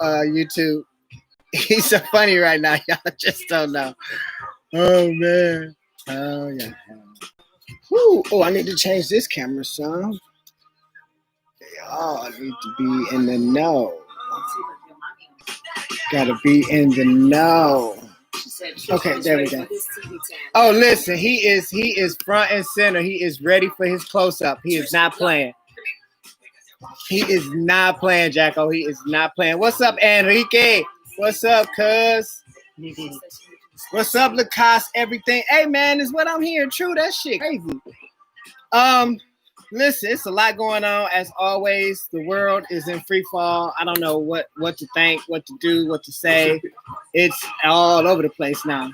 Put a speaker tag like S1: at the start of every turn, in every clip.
S1: YouTube. He's so funny right now. Y'all just don't know. Oh man. Oh yeah. Woo. Oh, I need to change this camera, son. Oh, I need to be in the know. Gotta be in the know. Okay, there we go. Oh, listen, he is front and center. He is ready for his close-up. He is not playing. He is not playing, Jacko. He is not playing. What's up, Enrique? What's up, cuz? What's up, Lacoste? Everything. Hey, man, is what I'm hearing true? That shit crazy. Listen, it's a lot going on. As always, the world is in free fall. I don't know what to think, what to do, what to say. It's all over the place now.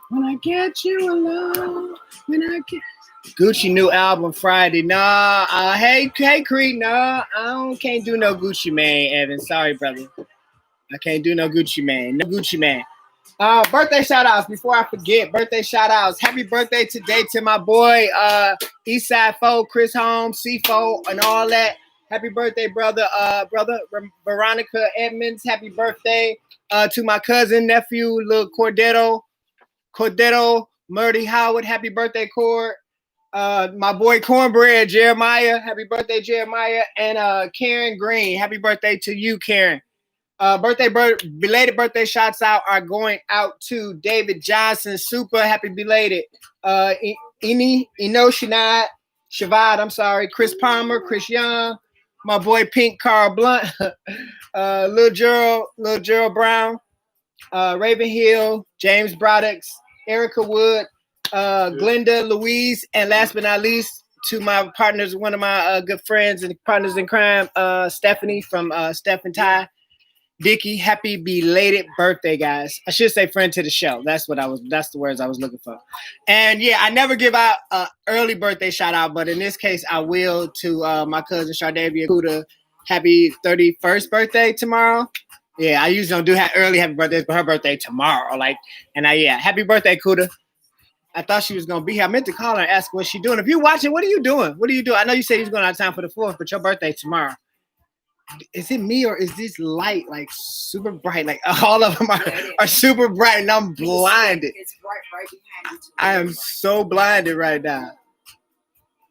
S1: When I get you alone, when I get Gucci new album Friday. Nah, hey Creed, nah, can't do no Gucci Mane, Evan. Sorry, brother. I can't do no Gucci Mane. No Gucci Mane. Birthday shout outs before I forget. Birthday shout outs. Happy birthday today to my boy Eastside Foe, Chris Holmes, C4, and all that. Happy birthday, brother Veronica Edmonds. Happy birthday to my cousin, nephew, little Cordero Murdy Howard. Happy birthday, Cord. My boy Cornbread Jeremiah. Happy birthday, Jeremiah. And Karen Green. Happy birthday to you, Karen. Belated birthday shouts out are going out to David Johnson. Super happy belated. Shavad, I'm sorry. Chris Palmer, Chris Young, my boy Pink Carl Blunt, Lil Gerald Brown, Raven Hill, James Broddux, Erica Wood, Glenda Louise, and last but not least, to my partners, one of my good friends and partners in crime, Stephanie from Steph and Ty. Dickie, happy belated birthday, guys. I should say friend to the show. That's the words I was looking for. And yeah, I never give out early birthday shout out, but in this case, I will to my cousin Shardavia Kuda. Happy 31st birthday tomorrow. Yeah, I usually don't do early happy birthdays, but her birthday tomorrow. Happy birthday, Kuda. I thought she was gonna be here. I meant to call her and ask what she's doing. If you're watching, what are you doing? What are you doing? I know you said you was going out of town for the 4th, but your birthday tomorrow. Is it me or is this light like super bright? Like all of them are super bright and I'm blinded.
S2: It's bright right behind you.
S1: I am so blinded right now.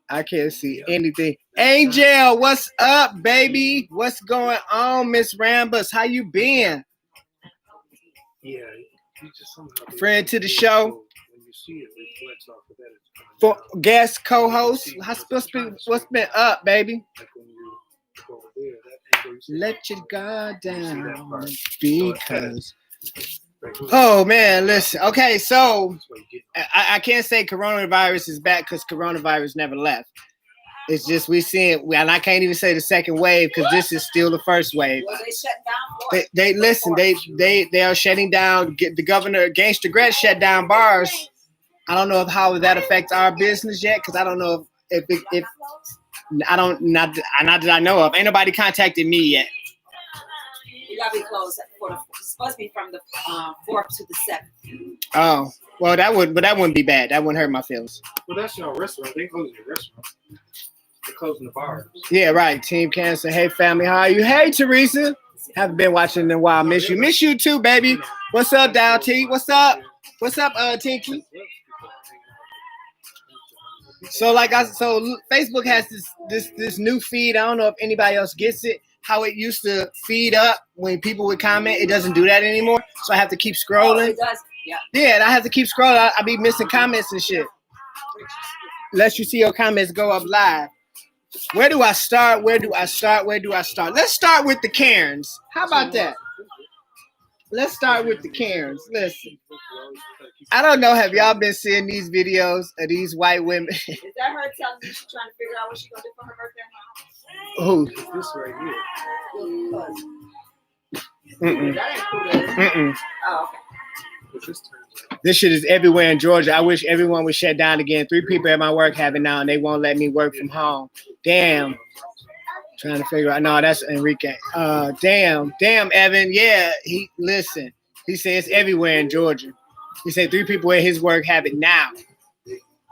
S1: I can't see anything. Angel, what's up, baby? What's going on, Miss Rambus? How you been?
S3: Yeah, you just somehow
S1: friend to the show.
S3: When you see it reflects off of that.
S1: For guest co-host, what's been up, baby?
S3: Like when you go over there,
S1: let your guard down because. Oh man, listen. Okay, so I can't say coronavirus is back because coronavirus never left. It's just we see it, and I can't even say the second wave because this is still the first wave.
S2: Well, they shut down.
S1: They listen. They are shutting down. The governor Gangster Gretz shut down bars. I don't know how that affects our business yet because I don't know if I don't not that I know of. Ain't nobody contacted me yet.
S2: You gotta be closed it's supposed to be from the 4th to the 7th.
S1: Oh, well that wouldn't be bad. That wouldn't hurt my feelings.
S3: Well, that's your restaurant. They closing the restaurant. They're closing the bars.
S1: Yeah, right. Team Cancer. Hey family, how are you? Hey Teresa. Haven't been watching in a while. Miss you too, baby. What's up, Dow T? What's up, Tinky? So Facebook has this new feed. I don't know if anybody else gets it. How it used to feed up when people would comment, it doesn't do that anymore. So I have to keep scrolling.
S2: Oh, it does. Yeah.
S1: Yeah, and I have to keep scrolling. I be missing comments and shit. Let you see your comments go up live. Where do I start? Let's start with the Karens. How about that? Let's start with the Karens. Listen. I don't know. Have y'all been seeing these videos of these white women?
S2: Is that her telling me she's trying to figure out what she's going to do for her birthday?
S1: Who?
S3: This right
S1: here.
S2: That ain't cool. Oh, okay.
S1: This shit is everywhere in Georgia. I wish everyone would shut down again. 3 people at my work have it now, and they won't let me work from home. Damn. Trying to figure out. No, that's Enrique. Damn, Evan. Yeah, he said it's everywhere in Georgia. He said 3 people at his work have it now.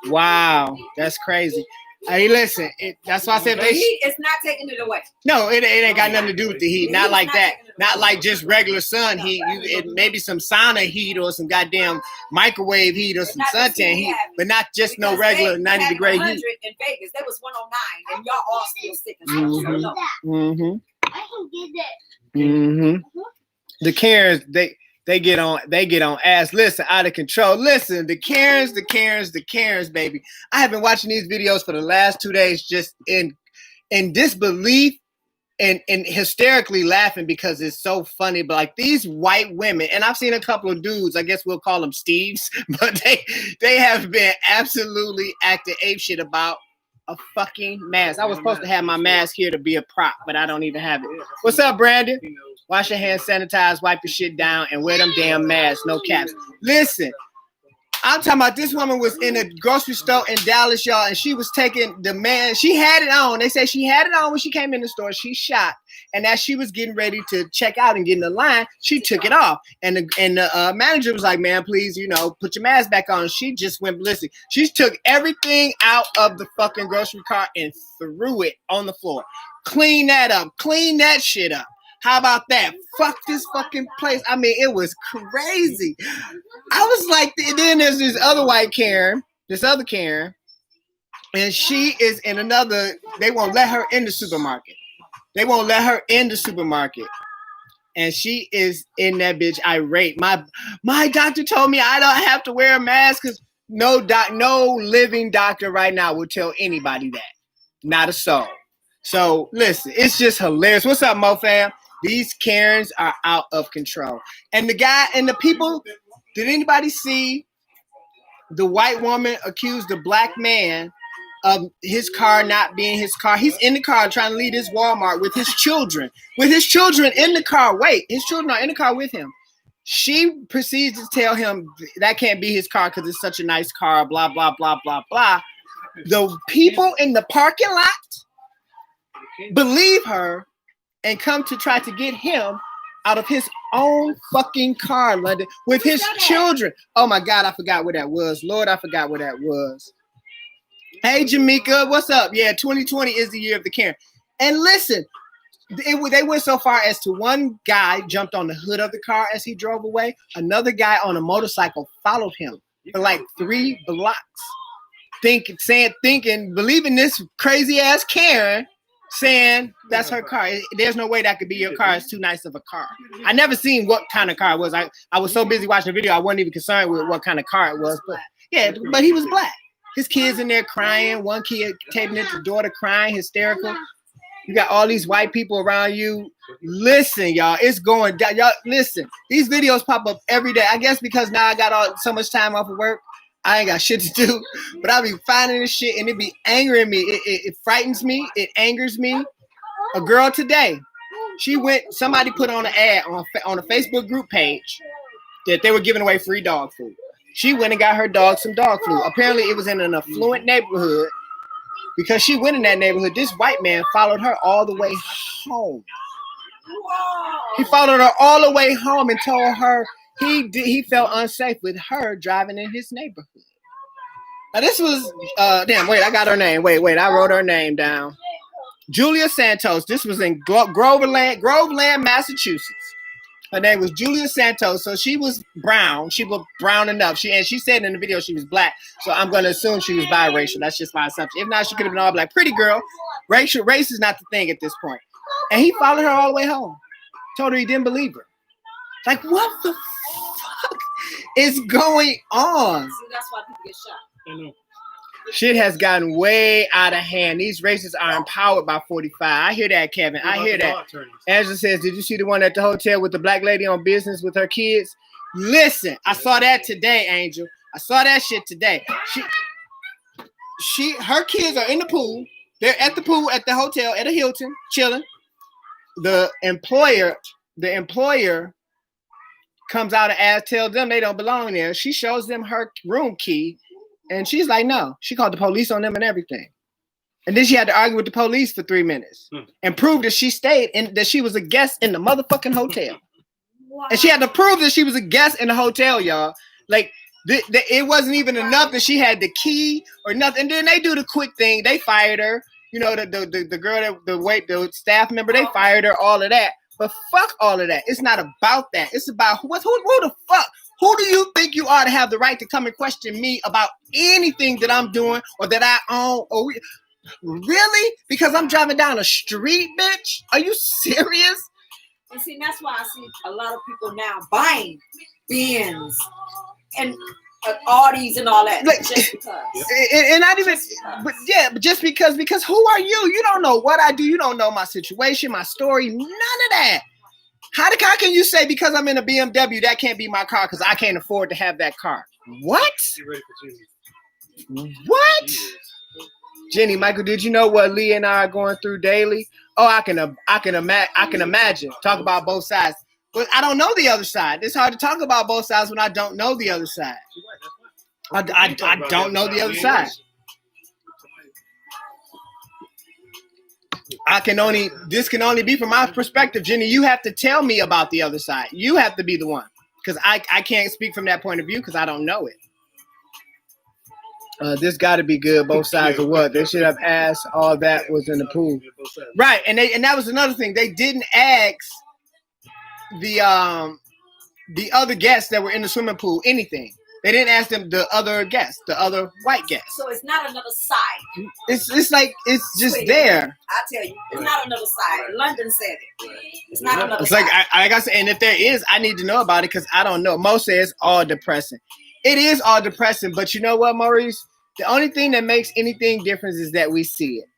S1: Wow, that's crazy. Hey, listen. That's why I said
S2: The
S1: they.
S2: heat is not taking it away.
S1: No, it ain't got nothing to do with the heat.
S2: The
S1: Not
S2: heat's
S1: like
S2: not
S1: that.
S2: taking it
S1: Not
S2: away.
S1: like just regular sun heat. It maybe some sauna heat or some goddamn microwave heat or some
S2: Not the
S1: suntan
S2: heat
S1: heat,
S2: having.
S1: but not just no
S2: Because
S1: regular
S2: they
S1: 90
S2: had
S1: degree
S2: 100
S1: heat.
S2: in Vegas. There was 109, and y'all all still sick and stuff. So no.
S1: Mm-hmm.
S4: I can get that.
S1: Mm-hmm. The Karens, they get on ass. Listen, out of control. Listen, the Karens, baby. I have been watching these videos for the last 2 days, just in disbelief and hysterically laughing because it's so funny. But like these white women, and I've seen a couple of dudes, I guess we'll call them Steves, but they have been absolutely acting apeshit about a fucking mask. I was supposed to have my mask here to be a prop, but I don't even have it. What's up, Brandon? Wash your hands, sanitize, wipe your shit down, and wear them damn masks, no caps. Listen, I'm talking about this woman was in a grocery store in Dallas, y'all, and she was taking the man. She had it on. They say she had it on when she came in the store. She shot, and as she was getting ready to check out and get in the line, she took it off. And the manager was like, "Man, please, put your mask back on." She just went ballistic. She took everything out of the fucking grocery cart and threw it on the floor. Clean that up. Clean that shit up. How about that? Fuck this fucking place. I mean, it was crazy. I was like, then there's this other white Karen, and she is in another, they won't let her in the supermarket. And she is in that bitch irate. My doctor told me I don't have to wear a mask because no living doctor right now will tell anybody that. Not a soul. So listen, it's just hilarious. What's up, Mo fam? These Karens are out of control. And the guy and the people, did anybody see the white woman accuse the black man of his car not being his car? He's in the car trying to leave his Walmart with his children. With his children in the car. Wait, his children are in the car with him. She proceeds to tell him that can't be his car because it's such a nice car, blah, blah, blah, blah, blah. The people in the parking lot believe her and come to try to get him out of his own fucking car, London, with his children. Oh my God, I forgot what that was. Lord, I forgot what that was. Hey, Jamaica, what's up? Yeah, 2020 is the year of the Karen. And listen, they went so far as to one guy jumped on the hood of the car as he drove away. Another guy on a motorcycle followed him for like 3 blocks. Believing this crazy ass Karen, saying that's her car. There's no way that could be your car. It's too nice of a car. I never seen what kind of car it was. I was so busy watching the video, I wasn't even concerned with what kind of car it was. But yeah, but he was black. His kids in there crying. One kid taping at the daughter crying, hysterical. You got all these white people around you. Listen, y'all, it's going down. Y'all, listen. These videos pop up every day. I guess because now I got so much time off of work, I ain't got shit to do, but I be finding this shit and it be angering me. It frightens me. It angers me. A girl today, somebody put on an ad on a Facebook group page that they were giving away free dog food. She went and got her dog some dog food. Apparently it was in an affluent neighborhood. Because she went in that neighborhood, this white man followed her all the way home. He followed her all the way home and told her he felt unsafe with her driving in his neighborhood. Now this was I got her name. Wait, I wrote her name down. Julia Santos. This was in Groveland, Massachusetts. Her name was Julia Santos. So she was brown. She was brown enough. She said in the video she was black. So I'm gonna assume she was biracial. That's just my assumption. If not, she could have been all black. Pretty girl. Race is not the thing at this point. And he followed her all the way home. Told her he didn't believe her. Like, what the fuck is going on?
S2: See, that's why people get shot.
S3: I know.
S1: Shit has gotten way out of hand. These racists are empowered by 45. I hear that, Kevin. I hear that. Angela says, did you see the one at the hotel with the black lady on business with her kids? Listen, I saw that today, Angel. I saw that shit today. Her kids are in the pool. They're at the pool at the hotel at a Hilton, chilling. The employer comes out and tells them they don't belong there. She shows them her room key. And she's like, no. She called the police on them and everything. And then she had to argue with the police for 3 minutes and prove that she stayed and that she was a guest in the motherfucking hotel. Wow. And she had to prove that she was a guest in the hotel, y'all. Like, It wasn't even enough that she had the key or nothing. And then they do the quick thing. They fired her. You know, the girl, the staff member, they fired her, all of that. But fuck all of that. It's not about that. It's about who the fuck? Who do you think you are to have the right to come and question me about anything that I'm doing or that I own? Really? Because I'm driving down a street, bitch? Are you serious?
S2: And see, that's why I see a lot of people now buying Benz and Audis and all that,
S1: Like,
S2: just because.
S1: And not even, but just because who are you? You don't know what I do. You don't know my situation, my story, none of that. How can you say because I'm in a BMW that can't be my car because I can't afford to have that car? What?
S3: You ready for Jenny?
S1: What? Jenny, Michael, did you know what Lee and I are going through daily? Oh, I can imagine. Talk about both sides. But I don't know the other side. It's hard to talk about both sides when I don't know the other side. I don't know the other side. This can only be from my perspective. Jenny, you have to tell me about the other side. You have to be the one. Because I can't speak from that point of view because I don't know it. This got to be good. Both sides of what? They should have asked all that was in the pool. Right. And that was another thing. They didn't ask the other guests that were in the swimming pool anything. They didn't ask them the other guests, the other white guests.
S2: So it's not another side.
S1: It's like it's just
S2: Sweetie,
S1: there.
S2: I tell you, it's not another side. London said it. It's not another
S1: It's
S2: side.
S1: like I said, and if there is, I need to know about it because I don't know. Mo says all depressing. It is all depressing, but you know what, Maurice? The only thing that makes anything different is that we see it.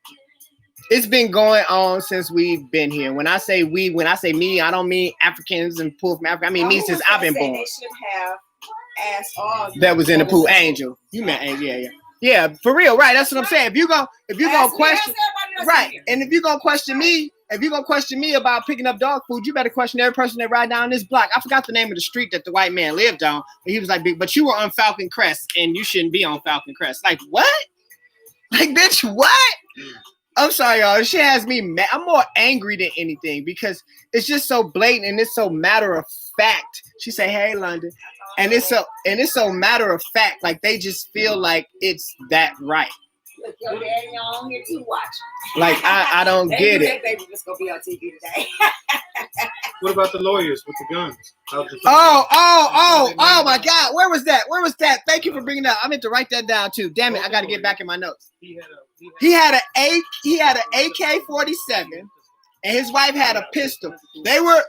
S1: It's been going on since we've been here. When I say we, when I say me, I don't mean Africans and pool from Africa. I mean me since I've been born.
S2: They should have asked all
S1: That was in the pool. Angel. You meant Angel, yeah. Yeah, for real, right. That's what I'm saying. If you gonna question, right, and if you're gonna question me about picking up dog food, you better question every person that ride down this block. I forgot the name of the street that the white man lived on. But he was like, but you were on Falcon Crest and you shouldn't be on Falcon Crest. Like, what? Like, bitch, what? I'm sorry, y'all. She has me mad. I'm more angry than anything because it's just so blatant and it's so matter of fact. She say, "Hey, London," and it's so matter of fact. Like they just feel like it's that right.
S2: Look, your daddy on here too watching.
S1: Like I don't get it.
S2: Baby was gonna be on TV today.
S3: What about the lawyers with the guns?
S1: Oh my God. Where was that? Thank you for bringing that. I meant to write that down too. Damn it. I got to get back in my notes. He had an AK-47 and his wife had a pistol. They were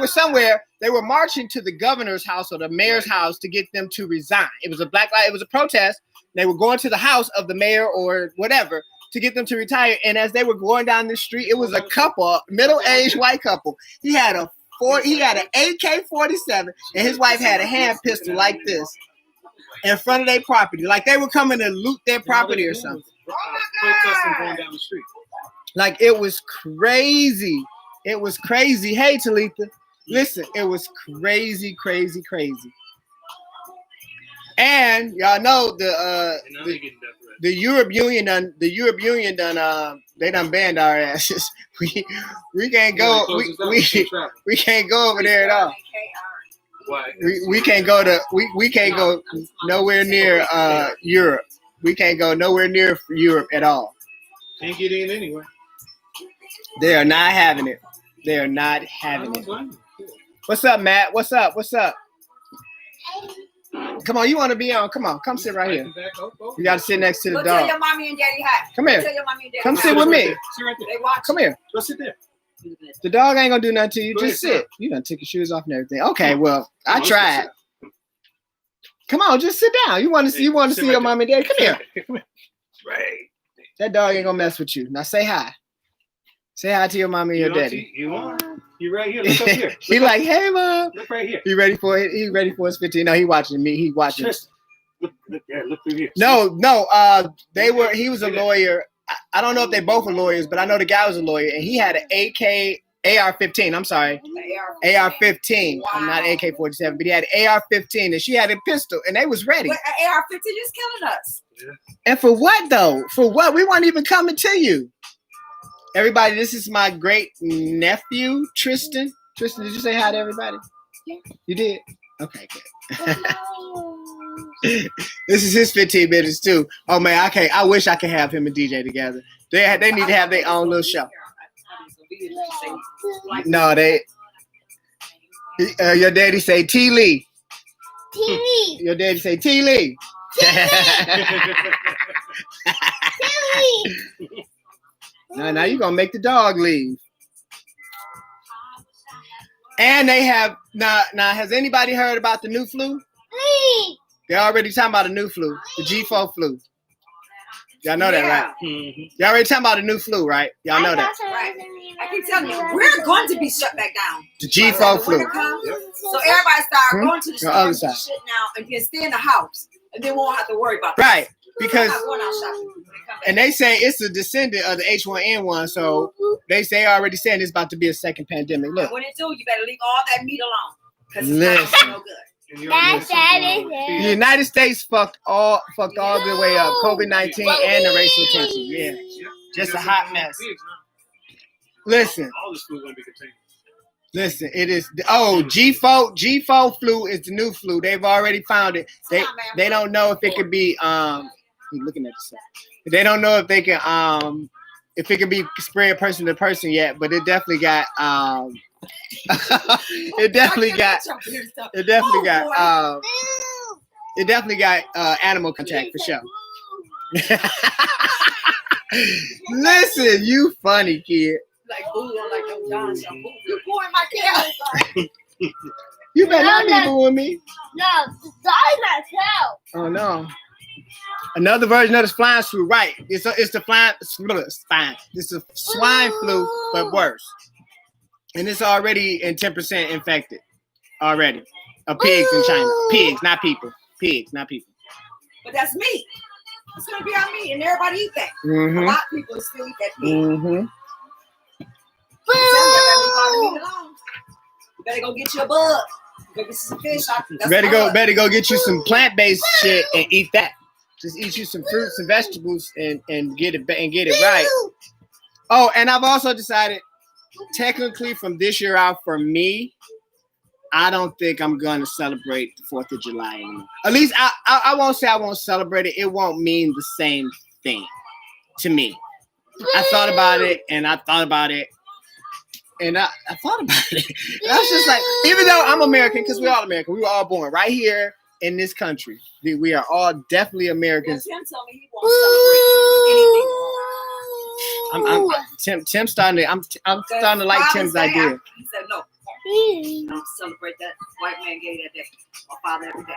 S1: somewhere. They were marching to the governor's house or the mayor's house to get them to resign. It was a protest. They were going to the house of the mayor or whatever to get them to retire. And as they were going down the street, it was a couple, middle-aged white couple. He had an AK-47 and his wife had a hand pistol like this in front of their property. Like they were coming to loot their property or something.
S3: Protesting going down the street.
S1: Like it was crazy. It was crazy. Hey, Talitha. Listen, it was crazy. And y'all know the Europe Union done they done banned our asses. We can't go we can't go over there at all. We can't go nowhere near Europe. We can't go nowhere near Europe at all.
S3: Can't get in anyway.
S1: They are not having it. They are not having it. What's up, Matt? What's up? Come on, you want to be on? Come on, come sit right here. You got to sit next to the
S2: Go
S1: dog.
S2: tell your mommy and daddy hi.
S1: Come here.
S2: Tell your mommy and daddy
S1: Come
S2: hi.
S1: sit with me.
S3: Sit right there.
S2: They watch.
S1: Come here.
S3: Go sit there.
S1: The dog ain't gonna do nothing to you.
S3: Go
S1: Just
S3: ahead,
S1: sit. You done took your shoes off and everything. Okay, well, I tried. Come on, just sit down. You want to see your mom and daddy? Come here.
S3: Right.
S1: That dog ain't gonna mess with you. Now say hi. Say hi to your mom and your daddy.
S3: You right here. Look up here.
S1: He like, hey, mom.
S3: Look right here.
S1: He ready for it. He ready for his 15. No, he watching me. He watching.
S3: Tristan. Look through here.
S1: No. He was a lawyer. I don't know if they both were lawyers, but I know the guy was a lawyer, and he had an AR-15. I'm sorry, AR-15.
S2: Wow.
S1: I'm not AK-47, but he had an AR-15, and she had a pistol, and they was ready.
S2: But AR-15 is killing us.
S1: And for what though? For what? We weren't even coming to you. Everybody, this is my great nephew, Tristan. Tristan, did you say hi to everybody? Yeah. You did? Okay, good. This is his 15 minutes too. Oh man, I wish I could have him and DJ together. They need to have their own little show. No, your daddy say T Lee.
S4: TV.
S1: Your daddy say T Lee. Now you gonna make the dog leave. And they have now. Has anybody heard about the new flu? They're already talking about a new flu, the G4 flu. Y'all know that, right?
S3: Mm-hmm.
S1: Y'all already talking about a new flu, right? Y'all know that.
S2: Right. I keep telling you, we're going to be shut back down.
S1: The G4 flu.
S2: Winter comes, so everybody start going to the
S1: The other
S2: stores and
S1: side.
S2: shit now and then stay in the house and then won't have to worry about
S1: Right,
S2: that.
S1: because
S2: I'm not going out shopping when they come back.
S1: and they say it's a descendant of the H1N1, so they already saying it's about to be a second pandemic. Look,
S2: When it do, you better leave all that meat alone because it's
S1: Listen.
S2: not no good.
S3: And you
S4: That's
S3: already
S4: that
S1: the United States fucked all the way up. COVID-19 and the racial tension. Yeah, just a hot mess. Listen,
S3: All this food gonna be contained.
S1: listen. It is G4 flu is the new flu. They've already found it. They don't know if it could be He's looking at the stuff. They don't know if they can if it can be spread person to person yet, but it definitely got it definitely got animal contact for sure. Listen, you funny kid.
S2: Like boo on like no John show. Boo, you pouring my cat.
S1: You better not be booing me.
S4: No, the dog not help.
S1: Oh no. Another version of the swine flu, right? It's the It's the swine flu, but worse. And it's already in 10% infected. Already. Of pigs in China. Pigs, not people. Pigs, not people.
S2: But that's meat. It's gonna be our meat, and everybody eat that. A
S1: Mm-hmm.
S2: lot of people still eat that pig.
S1: Mm-hmm.
S2: You better go get you a bug. Go get you some fish.
S1: Better go get you some plant-based shit and eat that. Just eat you some fruits and vegetables and get it right. Oh, and I've also decided, technically from this year out, for me, I don't think I'm gonna celebrate the 4th of July anymore. At least I won't say I won't celebrate it. It won't mean the same thing to me. I thought about it and I thought about it. And I thought about it. And I was just like, even though I'm American, because we're all American, we were all born right here in this country. We are all definitely Americans.
S2: Tim told me he won't celebrate anything.
S1: Tim's starting to. I'm starting to like Tim's
S2: Father's Day,
S1: idea.
S2: He said no. Don't celebrate that white man gave that day. Or Father every day.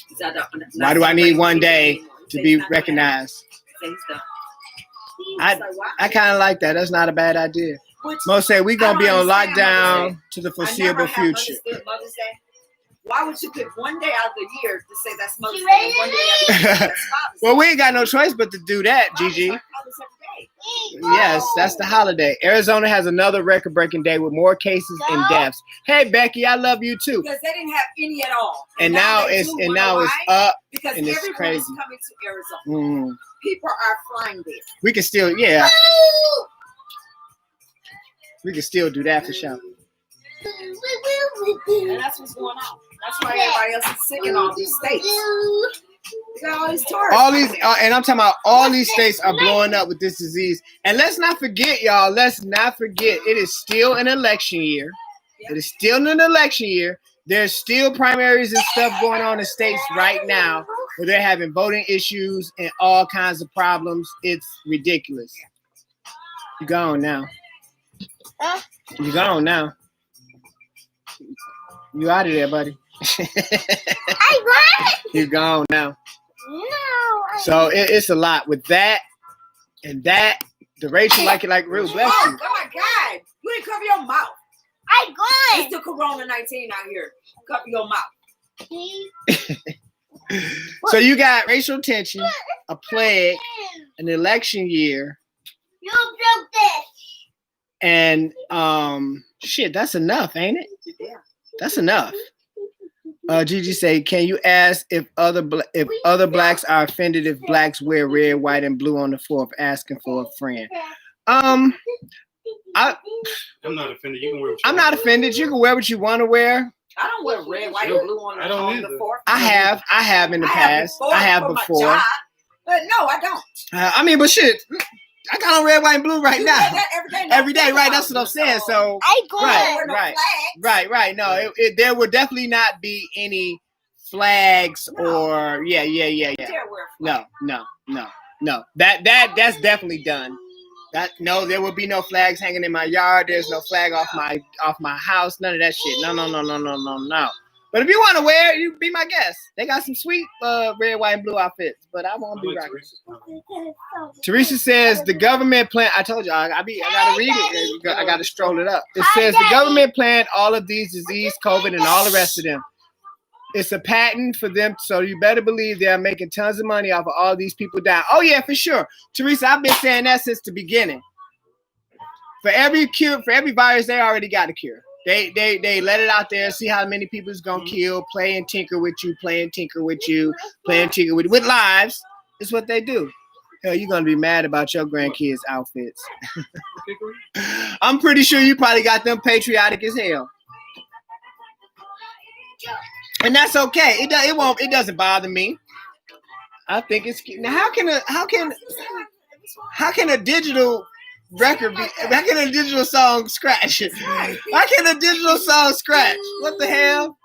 S2: He said,
S1: Why do I need one day to be recognized?
S2: He said he's done.
S1: I kind of like that. That's not a bad idea.
S2: Which
S1: Most say we're gonna be on
S2: I don't understand
S1: lockdown to the
S2: I never
S1: foreseeable
S2: have
S1: future.
S2: understood Mother's Day. Why would you pick one day out of the year to say that's Mother's Day and one day out of the year that's Father's Day?
S1: Well, we ain't got no choice but to do that, Gigi.
S2: Fathers every day.
S1: Yes, that's the holiday. Arizona has another record-breaking day with more cases and deaths. Hey, Becky, I love you too.
S2: Because they didn't have any at all.
S1: And now
S2: they
S1: it's
S2: do.
S1: and
S2: Wonder
S1: now it's
S2: why?
S1: up.
S2: Because
S1: and it's
S2: everyone
S1: crazy.
S2: is coming to Arizona.
S1: Mm.
S2: People are flying there.
S1: We can still, yeah, we can still do that for sure.
S2: And that's what's going on. That's why everybody else is sick in all these states. You got all these tourists.
S1: All these, and I'm talking about all these states are blowing up with this disease. And let's not forget, y'all. Let's not forget, it is still an election year. It is still an election year. There's still primaries and stuff going on in states right now where they're having voting issues and all kinds of problems. It's ridiculous. You gone now. You gone now. You out of there, buddy. You gone now. So it's a lot with that and that. The Rachel like it like real. Bless
S2: Oh,
S1: you.
S2: my God. You didn't cover your mouth. It's the Corona-19 out here. Cover your mouth.
S1: So you got racial tension, a plague, an election year,
S4: You broke this.
S1: and shit. That's enough, ain't it?
S2: Yeah.
S1: That's enough. Gigi say, can you ask if other blacks are offended if blacks wear red, white, and blue on the 4th? Asking for a friend. I'm
S3: not offended. You can wear what you
S1: not offended. You can wear what you want to wear.
S2: I don't wear red, white, and blue on
S3: I don't
S2: on
S3: either.
S2: the 4th.
S1: I have in the past. I have
S2: for my
S1: before.
S2: job, but no, I don't.
S1: I mean, but shit, I got on red, white, and blue right
S2: You
S1: now.
S2: say that every day.
S1: Every day, right? That's what I'm saying. So,
S4: I go
S1: Right,
S2: Wear no
S1: right.
S2: flags.
S1: right. No, there would definitely not be any flags or yeah.
S2: Dare wear a flag.
S1: No. That's definitely done. No, there will be no flags hanging in my yard. There's no flag off my house. None of that shit. No. But if you want to wear it, you be my guest. They got some sweet red, white, and blue outfits, but I won't be rocking. Teresa says the government plan. I told you I gotta read it. I gotta stroll it up. It says the government planned all of these disease, COVID, and all the rest of them. It's a patent for them, so you better believe they're making tons of money off of all these people dying. Oh yeah, for sure, Teresa. I've been saying that since the beginning. For every virus, they already got a cure. They let it out there, see how many people it's gonna kill, play and tinker with you, with lives. It's what they do. Hell, you're gonna be mad about your grandkids' outfits. I'm pretty sure you probably got them patriotic as hell. And that's okay. It doesn't bother me. I think it's cute. Now how can a digital record be, how can a digital song scratch? How can a digital song scratch? What the hell?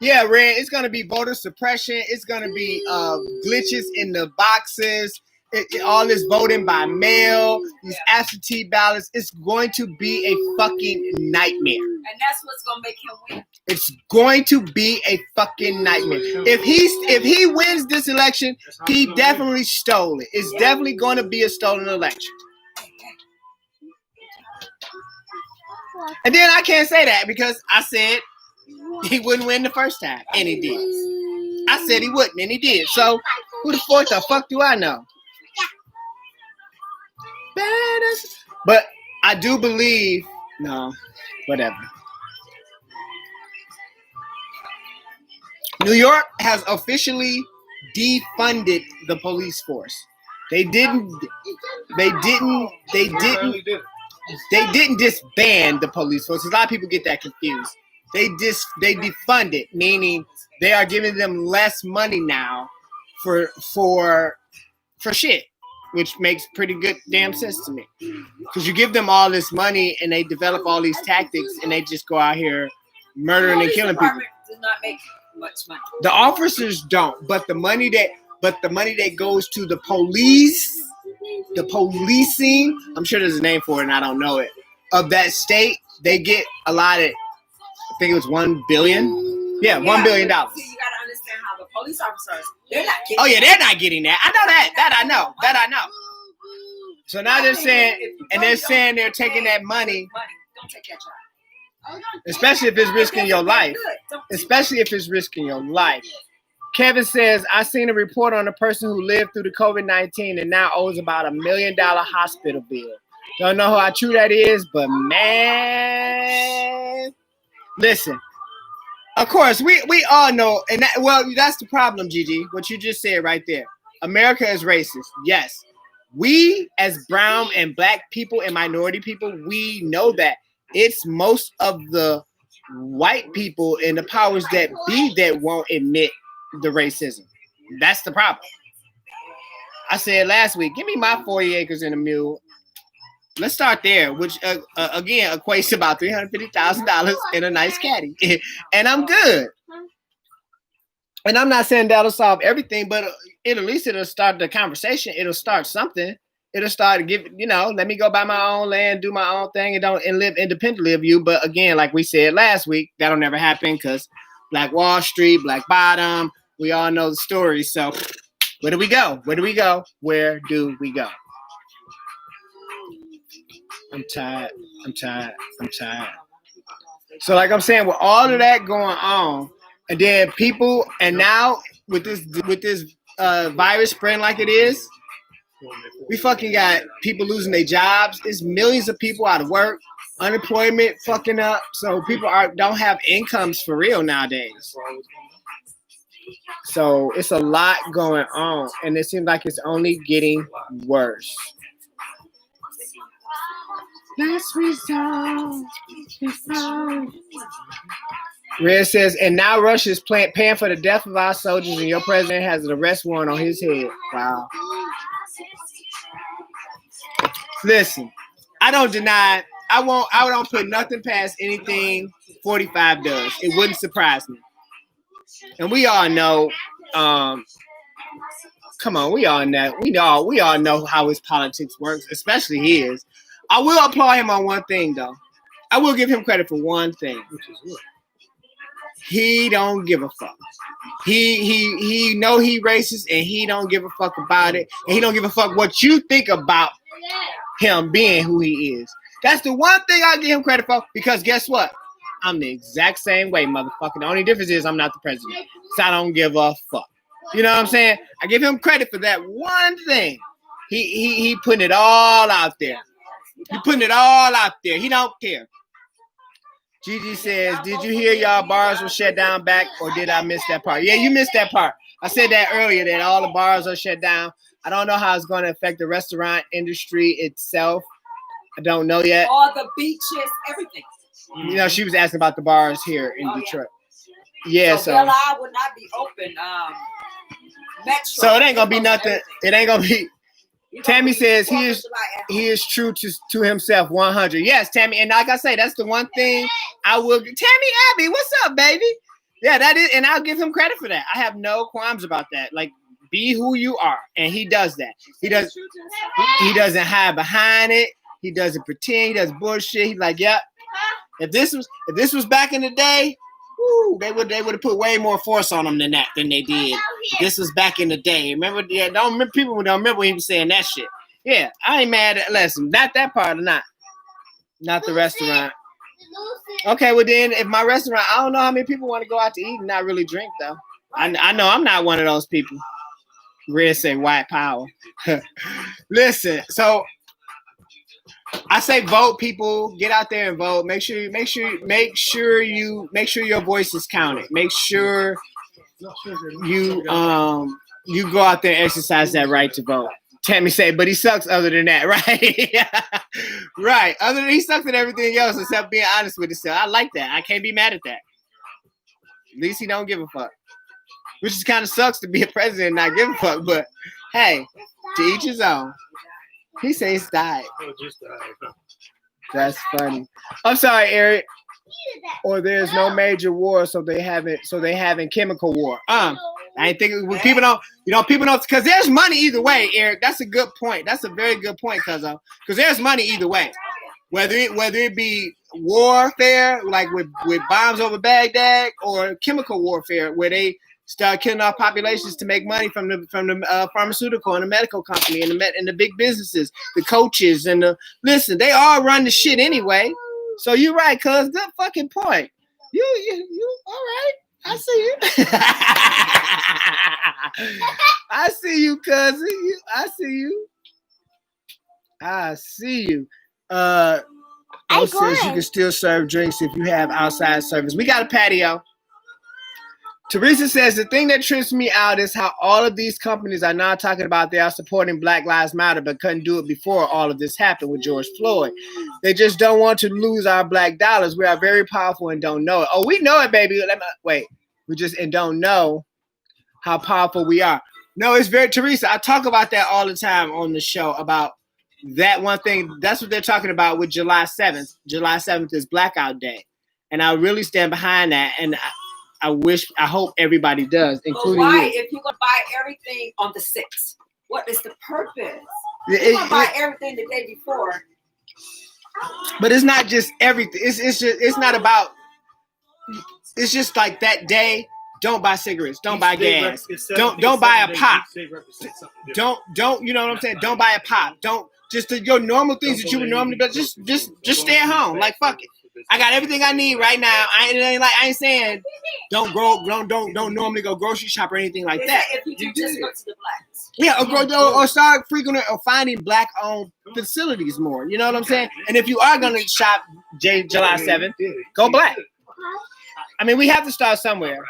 S1: Yeah, Red, it's gonna be voter suppression, it's gonna be glitches in the boxes, all this voting by mail, these absentee ballots. It's going to be a fucking nightmare.
S2: And that's what's gonna make him win.
S1: It's going to be a fucking nightmare. If he wins this election, he definitely stole it. It's definitely going to be a stolen election. And then I can't say that because I said he wouldn't win the first time, and he did. I said he wouldn't, and he did. So who the fuck do I know? But I do believe, no, whatever. New York has officially defunded the police force. They didn't disband the police force. A lot of people get that confused. They defunded, meaning they are giving them less money now for shit, which makes pretty good damn sense to me. Because you give them all this money and they develop all these tactics and they just go out here murdering and killing people.
S2: Does not make much money.
S1: The officers don't, but the money that goes to the police, the policing, I'm sure there's a name for it and I don't know it, of that state, they get a lot of, I think it was $1 billion. Yeah, $1 billion.
S2: See, you gotta understand how the police officers, they're not getting.
S1: Oh yeah, they're not getting that. I know that. That I know. So now they're saying, and they're saying they're taking that money,
S2: Don't take that job.
S1: especially if it's risking your life. Especially if it's risking your life. Kevin says, I seen a report on a person who lived through the COVID-19 and now owes about $1 million hospital bill. Don't know how true that is, but man, listen. Of course, we all know, and that's the problem, Gigi. What you just said right there. America is racist. Yes, we as brown and black people and minority people, we know that. It's most of the white people and the powers that be that won't admit the racism. That's the problem. I said last week, give me my 40 acres and a mule. Let's start there, which again equates to about $350,000 in a nice caddy, and I'm good. And I'm not saying that'll solve everything, but at least it'll start the conversation. It'll start something. It'll start to give, let me go buy my own land, do my own thing, and live independently of you. But again, like we said last week, that'll never happen because Black Wall Street, Black Bottom, we all know the story. So where do we go? Where do we go? Where do we go? I'm tired. So like I'm saying, with all of that going on, and then people, and now with this virus spreading like it is, we fucking got people losing their jobs. There's millions of people out of work, unemployment fucking up. So people don't have incomes for real nowadays. So it's a lot going on, and it seems like it's only getting worse. Last result. Red says, and now Russia is paying for the death of our soldiers, and your president has an arrest warrant on his head. Wow. Listen, I don't deny it. I don't put nothing past anything 45 does. It wouldn't surprise me. And we all know, come on, we all know how his politics works, especially his. I will applaud him on one thing though. I will give him credit for one thing.
S3: Which is what?
S1: He don't give a fuck. He know he racist and he don't give a fuck about it. And he don't give a fuck what you think about him being who he is. That's the one thing I give him credit for, because guess what? I'm the exact same way, motherfucker. The only difference is I'm not the president. So I don't give a fuck. You know what I'm saying? I give him credit for that one thing. He putting it all out there. He putting it all out there. He don't care. Gigi says, did you hear y'all bars were shut down back, or did I miss that part? Yeah, you missed that part. I said that earlier, that all the bars are shut down. I don't know how it's going to affect the restaurant industry itself. I don't know yet.
S2: All the beaches, everything.
S1: You know, she was asking about the bars here in Detroit. Yeah, so
S2: Belle Isle would not be open. Metro.
S1: So it ain't gonna be nothing. It ain't gonna be. Tammy says he is true to himself 100. Yes, Tammy, and like I say, that's the one thing I will. Tammy Abby, what's up, baby? Yeah, that is, and I'll give him credit for that. I have no qualms about that. Like, be who you are, and he does that. He doesn't hide behind it. He doesn't pretend. He does bullshit. He's like, yep. If this was back in the day, woo, they would have put way more force on him than they did. This was back in the day. Remember? Yeah, people don't remember when he was saying that shit. Yeah, I ain't mad at listen, not that part or not the restaurant. Okay, well then, if my restaurant, I don't know how many people want to go out to eat and not really drink though. I know I'm not one of those people. Red say white power. Listen, so I say vote, people. Get out there and vote. Make sure your voice is counted. Make sure you go out there and exercise that right to vote. Tammy say, but he sucks other than that, right? Right. Other than he sucks at everything else except being honest with himself. I like that. I can't be mad at that. At least he don't give a fuck. Which is kind of sucks to be a president and not give a fuck, but hey, to each his own. He says died. That's funny. I'm sorry, Eric. Or there's no major war, so they haven't chemical war. I ain't thinking people don't, because there's money either way, Eric. That's a good point. That's a very good point, because there's money either way. Whether it be warfare, like with bombs over Baghdad, or chemical warfare, where they start killing off populations to make money from the pharmaceutical and the medical company and the big businesses, the coaches and listen, they all run the shit anyway. So you're right, cuz. Good fucking point. You all right? I see you. I see you, cousin. I see you. Says you can still serve drinks if you have outside service. We got a patio. Teresa says, the thing that trips me out is how all of these companies are now talking about they are supporting Black Lives Matter, but couldn't do it before all of this happened with George Floyd. They just don't want to lose our black dollars. We are very powerful and don't know it. Oh, we know it, baby. Wait. We just and don't know how powerful we are. No, it's very, Teresa, I talk about that all the time on the show, about that one thing. That's what they're talking about with July 7th. July 7th is Blackout Day. And I really stand behind that. And I hope everybody does, including
S2: why,
S1: you.
S2: if you're going to buy everything on the 6th, what is the purpose? You're going to buy everything the day before.
S1: But it's not just everything. It's not about, it's just like that day, don't buy cigarettes, don't buy gas, don't buy a pop. Don't, you know what I'm saying? Don't buy a pop. Don't, just your normal things that you would normally, but just stay at home. Like, fuck it. I got everything I need right now. I ain't saying don't normally go grocery shop or anything like that.
S2: If you just go to the blacks.
S1: Yeah, or start frequenting or finding black-owned facilities more. You know what I'm saying? And if you are gonna shop July 7th, go black. I mean, we have to start somewhere.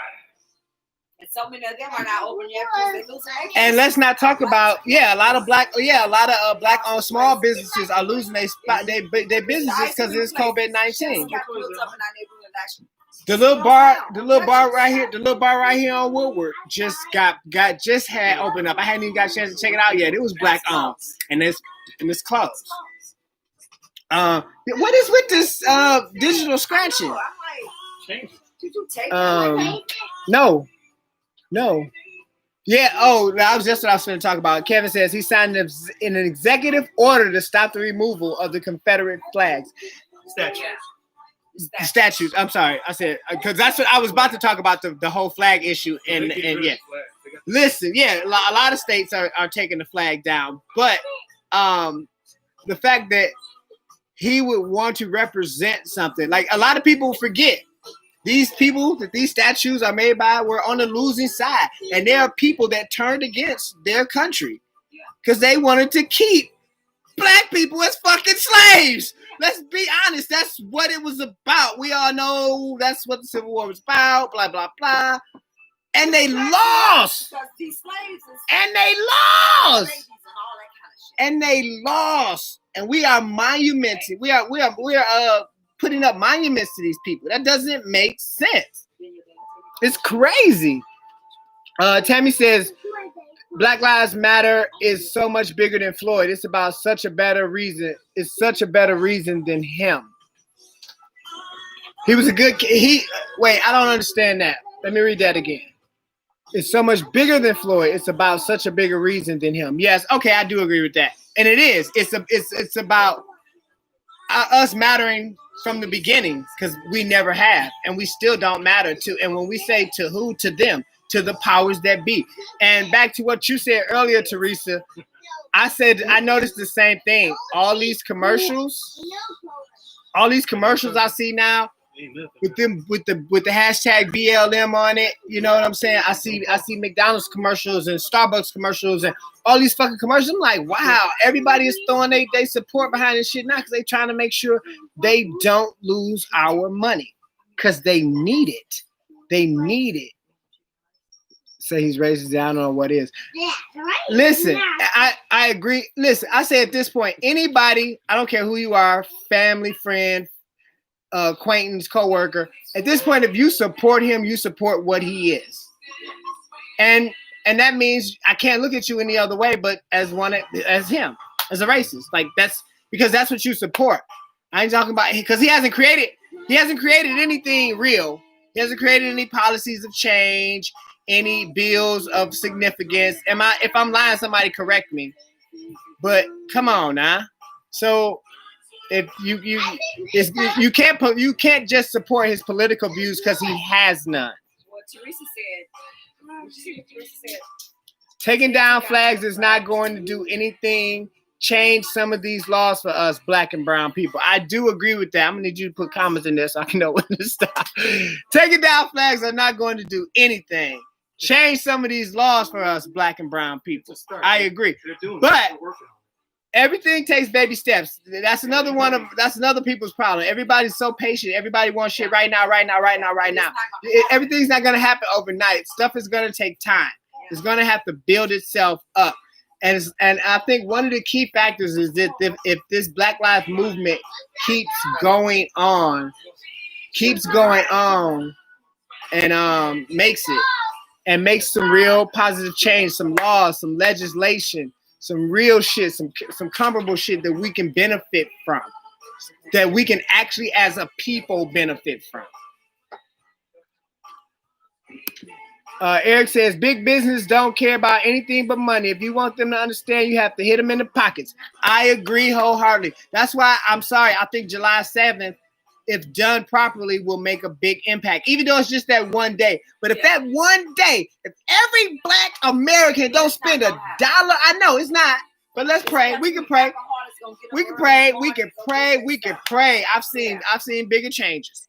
S2: And so many of them are not open yet because they're losing their
S1: And let's not talk about a lot of black-owned small businesses are losing their businesses because it's COVID-19. The little bar right here on Woodward just had opened up. I hadn't even got a chance to check it out yet. It was black owned, and it's closed. What is with this digital scratching?
S2: I'm like,
S3: Change it.
S2: did you take
S1: No. Yeah. Oh, that was just what I was going to talk about. Kevin says he signed an executive order to stop the removal of the Confederate flags. Statues. I'm sorry. I said because that's what I was about to talk about the whole flag issue and yeah. Listen, yeah, a lot of states are taking the flag down, but the fact that he would want to represent something like a lot of people forget. These people that these statues are made by were on the losing side, and there are people that turned against their country because they wanted to keep black people as fucking slaves. Let's be honest. That's what it was about. We all know that's what the Civil War was about. Blah blah blah. And they lost. And they lost. And we are monumenting. We are putting up monuments to these people. That doesn't make sense. It's crazy. Tammy says Black Lives Matter is so much bigger than Floyd. It's about such a better reason. It's such a better reason than him. He was a good kid. Wait, I don't understand that. Let me read that again. It's so much bigger than Floyd. It's about such a bigger reason than him. Yes, okay, I do agree with that. And it is. It's about us mattering from the beginning because we never have, and we still don't matter to. And when we say to who, to them, to the powers that be. And back to what you said earlier, Teresa, I noticed the same thing. All these commercials I see now with the hashtag BLM on it. You know what I'm saying? I see McDonald's commercials and Starbucks commercials and all these fucking commercials. I'm like, wow, everybody is throwing they support behind this shit now because they trying to make sure they don't lose our money because they need it. They need it. Say he's racist. I don't know what is. Listen, I agree. Listen, I say at this point, anybody, I don't care who you are, family, friend, acquaintance, coworker. At this point, if you support him, you support what he is, and that means I can't look at you any other way, but as him, as a racist. Like that's because that's what you support. I ain't talking about because he hasn't created anything real. He hasn't created any policies of change, any bills of significance. If I'm lying, somebody correct me. But come on now. So if you can't just support his political views because he has none.
S2: What Teresa said.
S1: Taking down flags is not going to do anything. Change some of these laws for us black and brown people. I do agree with that. I'm gonna need you to put comments in there so I can know when to stop. Taking down flags are not going to do anything. Change some of these laws for us black and brown people. I agree. But everything takes baby steps. That's another people's problem. Everybody's so patient. Everybody wants shit right now. Everything's not gonna happen overnight. Stuff is gonna take time. It's gonna have to build itself up. And I think one of the key factors is that if this Black Lives Movement keeps going on and makes some real positive change, some laws, some legislation, some real shit, some comparable shit that we can benefit from, that we can actually as a people benefit from. Eric says, big business don't care about anything but money. If you want them to understand, you have to hit them in the pockets. I agree wholeheartedly. That's why I'm sorry. I think July 7th, if done properly, will make a big impact, even though it's just that one day. But if that one day, if every black American don't spend $1, I know it's not, but let's pray. We can pray. We can pray. I've seen bigger changes.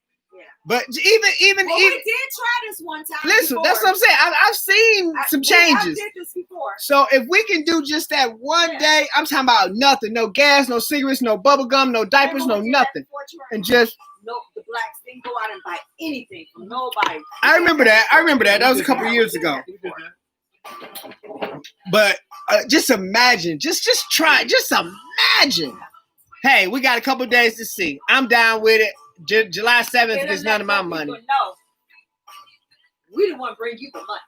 S1: But even
S2: we did try this one time.
S1: Listen,
S2: before.
S1: That's what I'm saying. I've seen some changes.
S2: I did this before.
S1: So if we can do just that one day, I'm talking about nothing, no gas, no cigarettes, no bubble gum, no diapers, no nothing, and just
S2: the blacks didn't go out and buy anything from nobody.
S1: I remember that. That was a couple of years ago. But just imagine, just try, just imagine. Hey, we got a couple of days to see. I'm down with it. July 7th
S2: It'll
S1: is none
S2: let
S1: of my
S2: them
S1: money.
S2: people know we the one bring you the money.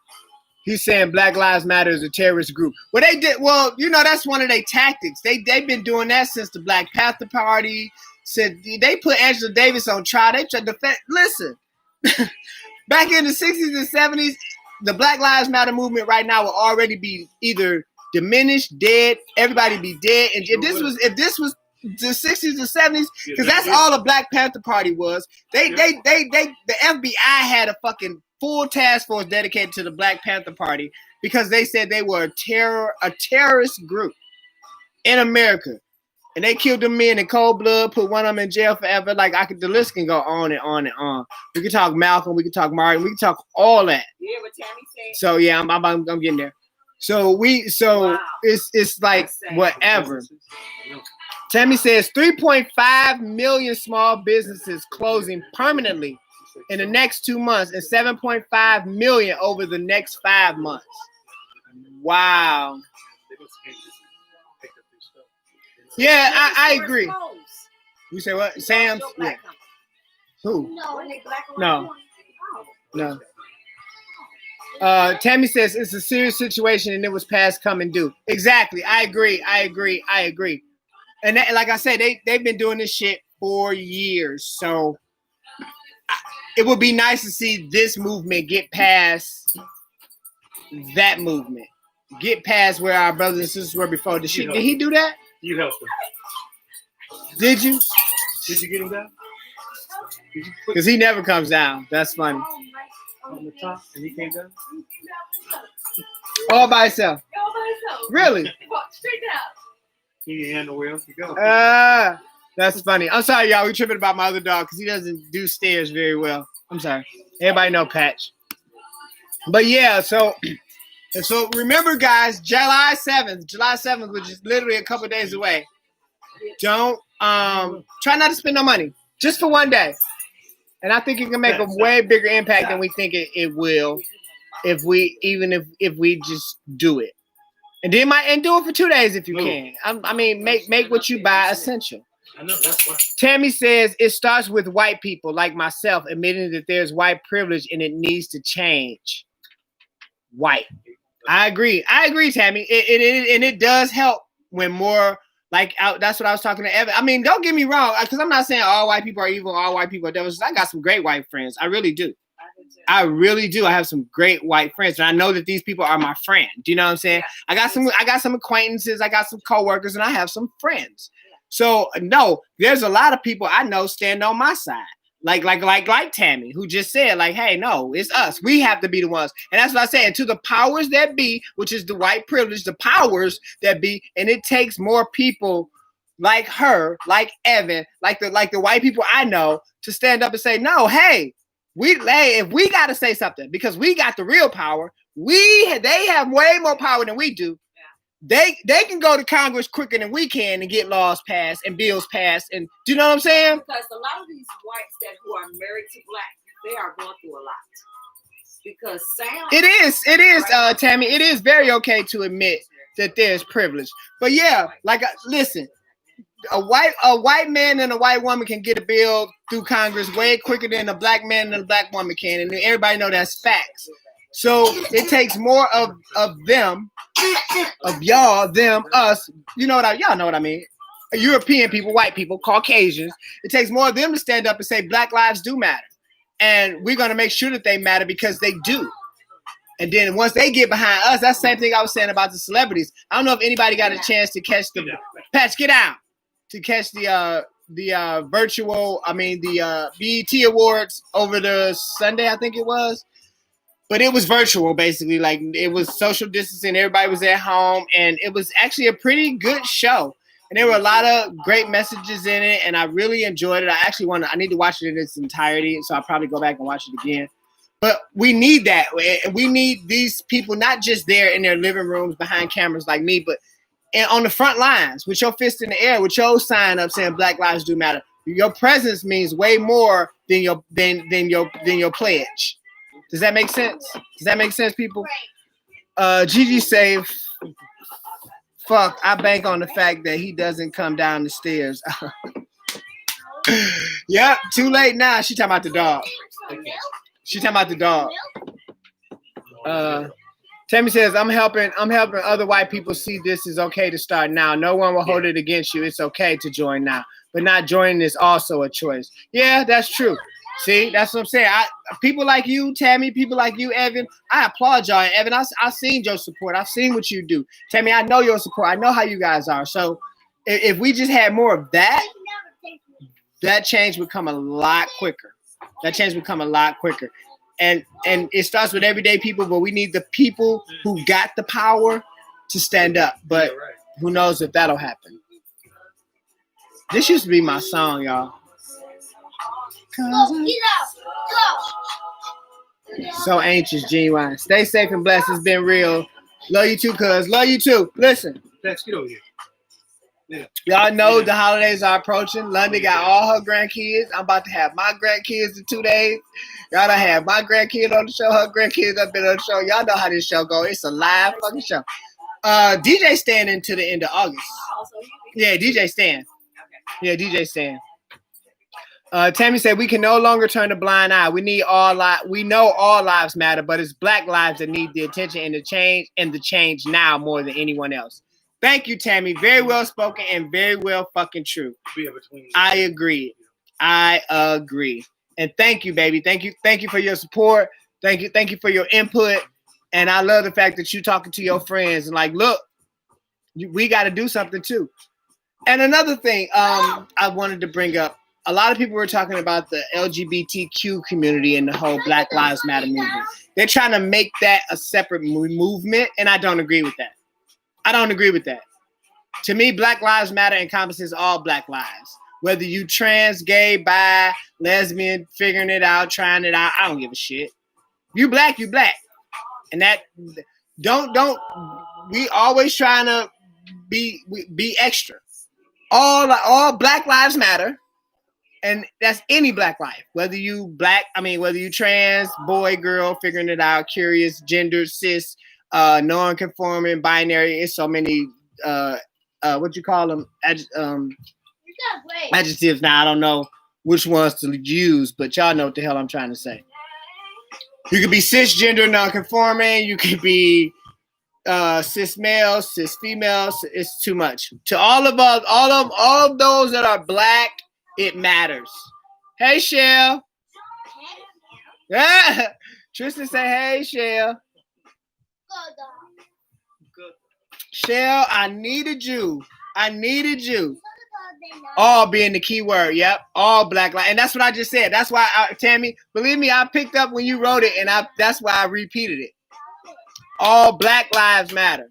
S1: He's saying Black Lives Matter is a terrorist group. Well, they did. Well, you know, that's one of their tactics. They've been doing that since the Black Panther Party. Said they put Angela Davis on trial. They tried to defend. Listen, back in the 60s and 70s, the Black Lives Matter movement right now will already be either diminished, dead. Everybody be dead. And if this was the 60s and 70s, because that's all the Black Panther Party was. The FBI had a fucking full task force dedicated to the Black Panther Party because they said they were a terrorist group in America. And they killed them men in cold blood, put one of them in jail forever. Like the list can go on and on and on. We can talk Malcolm, we can talk Martin, we can talk all that.
S2: Yeah, what Tammy said.
S1: So yeah, I'm getting there. So
S2: Wow.
S1: it's like whatever. Tammy says 3.5 million small businesses closing permanently in the next 2 months and 7.5 million over the next 5 months. Wow. Yeah, I agree. You say what? Sam's? Yeah. Who? No. No. Tammy says it's a serious situation and it was past come and due. Exactly. I agree. And that, like I said, they've been doing this shit for years. So it would be nice to see this movement get past that movement. Get past where our brothers and sisters were before. Did he do that?
S3: You helped him.
S1: Did you?
S3: Did you get him down?
S1: Because he never comes down. That's funny.
S3: On the top, and he came down?
S1: All by himself. Really?
S2: Straight down.
S3: He didn't have nowhere else to go.
S1: That's funny. I'm sorry, y'all. We tripping about my other dog because he doesn't do stairs very well. I'm sorry. Everybody know Patch. But yeah, so remember, guys, July 7th, which is literally a couple of days away. Don't try not to spend no money just for one day. And I think it can make a way bigger impact than we think it will if we just do it. And then do it for 2 days if you can. I mean, make what you buy essential.
S3: I know, that's why.
S1: Tammy says it starts with white people like myself admitting that there's white privilege and it needs to change. White. I agree, Tammy. It does help when more that's what I was talking to Evan. I mean, don't get me wrong, because I'm not saying all white people are evil, all white people are devils. I got some great white friends. I really do. I have some great white friends, and I know that these people are my friend. Do you know what I'm saying? I got some acquaintances, I got some coworkers, and I have some friends. So no, there's a lot of people I know stand on my side. Like Tammy, who just said, like, hey, no, it's us. We have to be the ones. And that's what I say. And to the powers that be, which is the white privilege, the powers that be, and it takes more people like her, like Evan, like the white people I know to stand up and say, no, hey, if we got to say something because we got the real power, they have way more power than we do. They can go to Congress quicker than we can and get laws passed and bills passed. And do you know what I'm saying?
S2: Because a lot of these whites who are married to black, they are going through a lot. Because
S1: it is, Tammy. It is very okay to admit that there's privilege. But yeah, listen, a white man and a white woman can get a bill through Congress way quicker than a black man and a black woman can, and everybody know that's facts. So it takes more of them, of y'all, them, us. Y'all know what I mean. European people, white people, Caucasians. It takes more of them to stand up and say Black lives do matter. And we're going to make sure that they matter because they do. And then once they get behind us, that's the same thing I was saying about the celebrities. I don't know if anybody got a chance to catch the Patch, get out, to catch the BET Awards over the Sunday, I think it was. But it was virtual, basically. Like, it was social distancing. Everybody was at home. And it was actually a pretty good show. And there were a lot of great messages in it. And I really enjoyed it. I need to watch it in its entirety. So I'll probably go back and watch it again. But we need that. We need these people, not just there in their living rooms behind cameras like me, but on the front lines with your fist in the air, with your sign up saying Black Lives Do Matter. Your presence means way more than your pledge. Does that make sense? Does that make sense, people? Gigi say, fuck, I bank on the fact that he doesn't come down the stairs. Yep, too late now. She talking about the dog. She talking about the dog. Tammy says, I'm helping other white people see this is okay to start now. No one will hold it against you. It's okay to join now. But not joining is also a choice. Yeah, that's true. See, that's what I'm saying. People like you, Tammy, people like you, Evan, I applaud y'all. Evan, I've seen your support. I've seen what you do. Tammy, I know your support. I know how you guys are. So if we just had more of that, that change would come a lot quicker. That change would come a lot quicker. And it starts with everyday people, but we need the people who got the power to stand up. But who knows if that'll happen. This used to be my song, y'all.
S4: Go, get out.
S1: So anxious, genuine. Stay safe and blessed. It's been real. Love you too, cuz. Love you too. Listen.
S3: Let's get over here. Yeah.
S1: Y'all know the holidays are approaching. London got all her grandkids. I'm about to have my grandkids in 2 days. Y'all done have my grandkid on the show. Her grandkids have been on the show. Y'all know how this show go. It's a live fucking show. DJ Stan into the end of August. Yeah, DJ Stan. Yeah, DJ Stan. Tammy said we can no longer turn a blind eye. We know all lives matter, but it's Black lives that need the attention and the change now more than anyone else. Thank you, Tammy. Very well spoken and very well fucking true. I agree. And thank you, baby. Thank you for your support. Thank you for your input. And I love the fact that you talking to your friends and like, look, we got to do something too. And another thing I wanted to bring up, a lot of people were talking about the LGBTQ community and the whole Black Lives Matter movement. They're trying to make that a separate movement, and I don't agree with that. To me, Black Lives Matter encompasses all Black lives. Whether you trans, gay, bi, lesbian, figuring it out, trying it out, I don't give a shit. You black, you black. And that we always trying to be extra. All Black lives matter. And that's any Black life, whether you trans, boy, girl, figuring it out, curious, gender, cis, non-conforming, binary. It's so many, what you call them, adjectives. Now I don't know which ones to use, but y'all know what the hell I'm trying to say. You could be cisgender, non-conforming. You could be cis male, cis female. It's too much. To all of us, all of those that are Black. It matters. Hey, Shell. Yeah. Tristan say, hey, Shell. Shell, I needed you. All being the key word. Yep. All Black lives. And that's what I just said. That's why, Tammy, believe me, I picked up when you wrote it, and that's why I repeated it. All Black lives matter.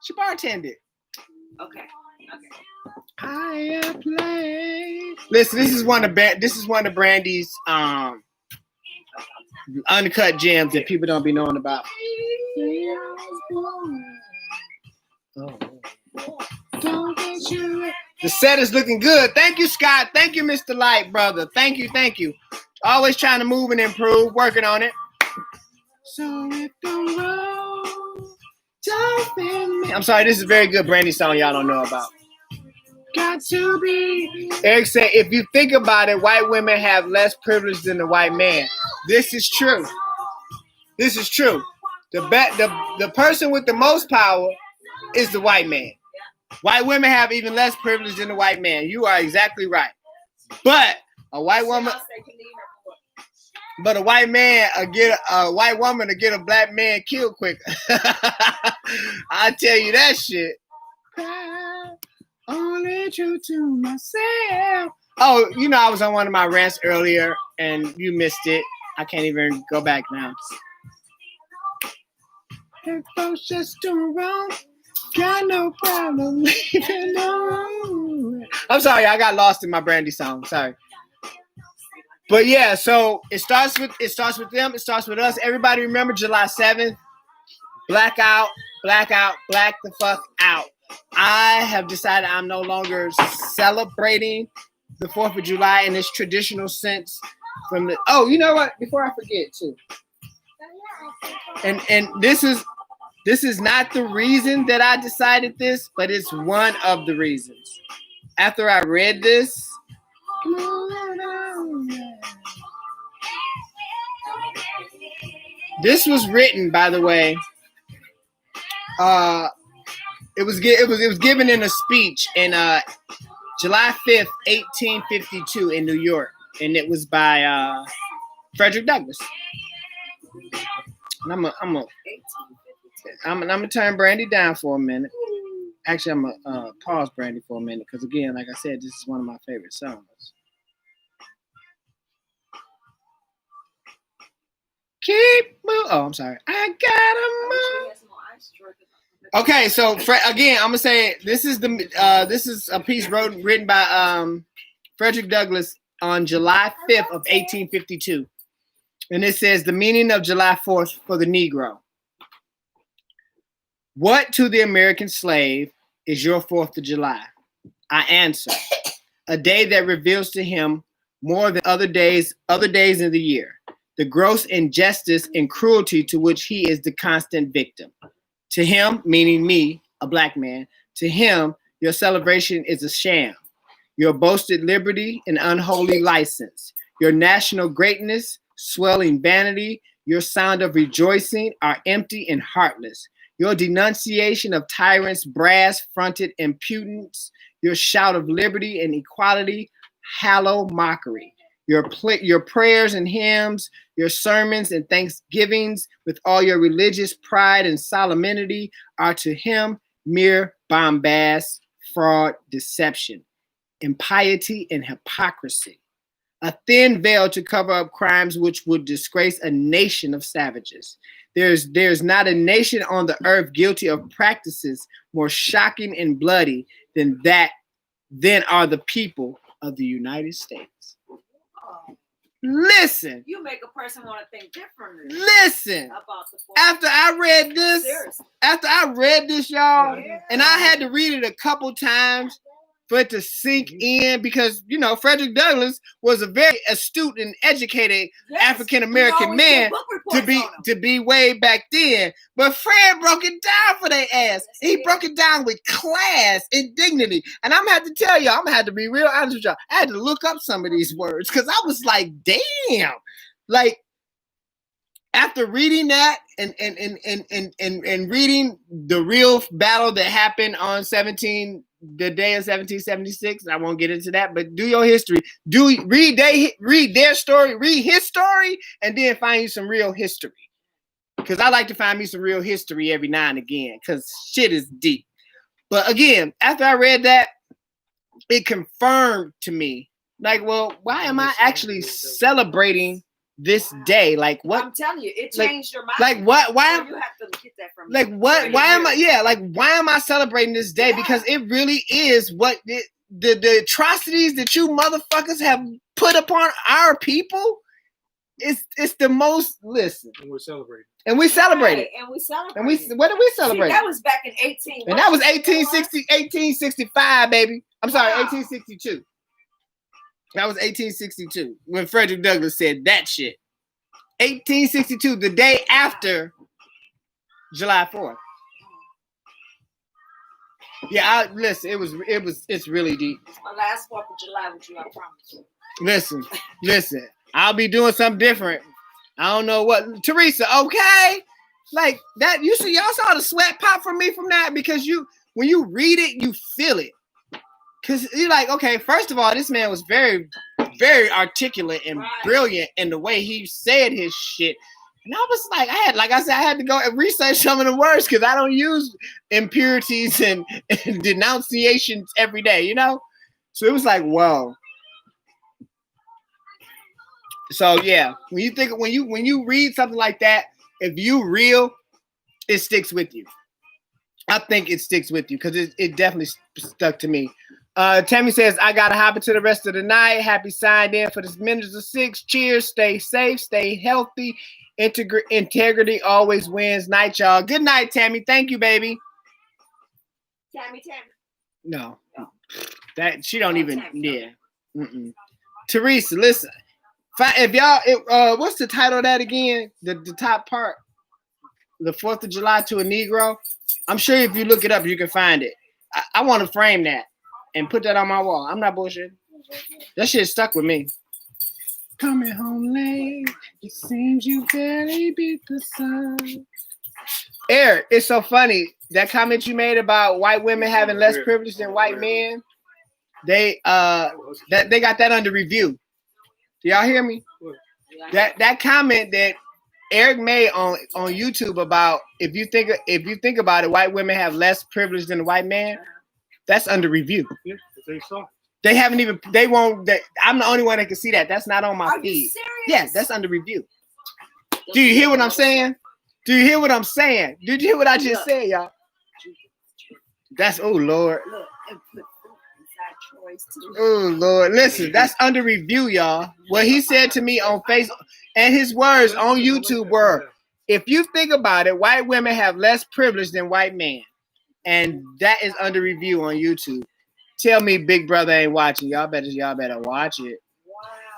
S1: She bartended.
S2: Okay.
S1: I play. Listen, this is one of Brandy's uncut gems that people don't be knowing about. The set is looking good. Thank you, Scott. Thank you, Mr. Light, brother. Thank you. Always trying to move and improve, working on it. So if the road don't fit me. I'm sorry, this is a very good Brandy song y'all don't know about. Got to be. Eric said, if you think about it, white women have less privilege than the white man. This is true. The person with the most power is the white man. White women have even less privilege than the white man. You are exactly right. But a white woman get a Black man killed quicker. I tell you that shit. Only true to myself. Oh, I was on one of my rants earlier and you missed it. I can't even go back now. If folks just do wrong, got no problem leaving alone. I'm sorry, I got lost in my Brandy song. Sorry. But yeah, so it starts with them, it starts with us. Everybody remember July 7th. Black out, black the fuck out. I have decided I'm no longer celebrating the 4th of July in this traditional sense you know what? Before I forget too. And this is not the reason that I decided this, but it's one of the reasons. after I read this, this was written, by the way. It was given in a speech in July 5th, 1852 in New York, and it was by Frederick Douglass. And I'm gonna turn Brandy down for a minute. Actually, I'm gonna pause Brandy for a minute because, again, like I said, this is one of my favorite songs. Keep moving. Oh, I'm sorry. I gotta move. Okay, so again, I'm gonna say this is a piece written by Frederick Douglass on July 5th of 1852, and it says the meaning of July 4th for the Negro. What to the American slave is your 4th of July? I answer, a day that reveals to him more than other days in the year, the gross injustice and cruelty to which he is the constant victim. To him, meaning me, a black man, to him, your celebration is a sham. Your boasted liberty, an unholy license. Your national greatness, swelling vanity, your sound of rejoicing are empty and heartless. Your denunciation of tyrants, brass-fronted impudence, your shout of liberty and equality, hollow mockery. Your prayers and hymns, your sermons and thanksgivings with all your religious pride and solemnity are to him mere bombast, fraud, deception, impiety, and hypocrisy. A thin veil to cover up crimes which would disgrace a nation of savages. There's not a nation on the earth guilty of practices more shocking and bloody than are the people of the United States. Listen.
S2: You make a person want to think differently.
S1: Listen.
S2: About the
S1: after I read this, y'all,
S2: Yeah.
S1: and I had to read it a couple times for it to sink in because, you know, Frederick Douglass was a very astute and educated African-American man to be way back then. But Fred broke it down for their ass. He broke it down with class and dignity. And I'm going to have to tell y'all, I'm going to have to be real honest with y'all. I had to look up some of these words because I was like, damn. Like, after reading that and reading the real battle that happened on the day of 1776, I won't get into that, but do your history. Read their story, read his story, and then find you some real history. Because I like to find me some real history every now and again, because shit is deep. But again, after I read that, it confirmed to me, like, well, why am I actually celebrating this day? Like, what?
S2: I'm telling you, it changed your mind.
S1: Like, what? Why?
S2: So you have to get that from
S1: like, what? Why am I? Yeah, like, why am I celebrating this day? Yeah. Because it really is what the atrocities that you motherfuckers have put upon our people. It's the most. Listen,
S3: and we're celebrating.
S1: And we celebrated.
S2: Right, and we celebrated.
S1: And what did we celebrate?
S2: See, that was back in 18.
S1: And that was 1865, baby. I'm sorry, 1862. That was 1862 when Frederick Douglass said that shit. 1862, the day after July 4th. Yeah, listen, it's really deep.
S2: It's my last 4th of July with you, I promise you.
S1: Listen, I'll be doing something different. I don't know what. Teresa, okay? Like that, you see, y'all saw the sweat pop from me from that because when you read it, you feel it. Because you're like, okay, first of all, this man was very, very articulate and brilliant in the way he said his shit. And I was like, I had to go and research some of the words because I don't use impurities and denunciations every day, you know? So it was like, whoa. So yeah, when you read something like that, if you real, it sticks with you. I think it sticks with you because it definitely stuck to me. Tammy says, I got to hop into the rest of the night. Happy signed in for this minutes of 6. Cheers. Stay safe. Stay healthy. Integrity always wins. Night, y'all. Good night, Tammy. Thank you, baby.
S2: Tammy.
S1: No. That she don't even.
S2: Tammy.
S1: Yeah. Mm-mm. Teresa, listen. If y'all, what's the title of that again? The top part. The 4th of July to a Negro. I'm sure if you look it up, you can find it. I want to frame that. and put that on my wall. I'm not bullshit. That shit stuck with me. Coming home late, it seems you barely beat the sun. Eric, it's so funny. That comment you made about white women having less privilege than white men, they got that under review. Do y'all hear me? That comment that Eric made on YouTube about if you think about it, white women have less privilege than the white man. That's under review.
S3: Yeah, they saw.
S1: They haven't even. They won't. I'm the only one that can see that. That's not on my
S2: Are
S1: feed.
S2: you serious?
S1: Yes, that's under review. Do you hear what I'm saying? Do you hear what I'm saying? Did you hear what I just said, y'all? That's oh Lord.
S2: Look, and put fruit inside Troy's too.
S1: Oh Lord. Listen, that's under review, y'all. What he said to me on Facebook and his words on YouTube were, if you think about it, white women have less privilege than white men. And that is under review on YouTube. Tell me Big Brother ain't watching. Y'all better watch it.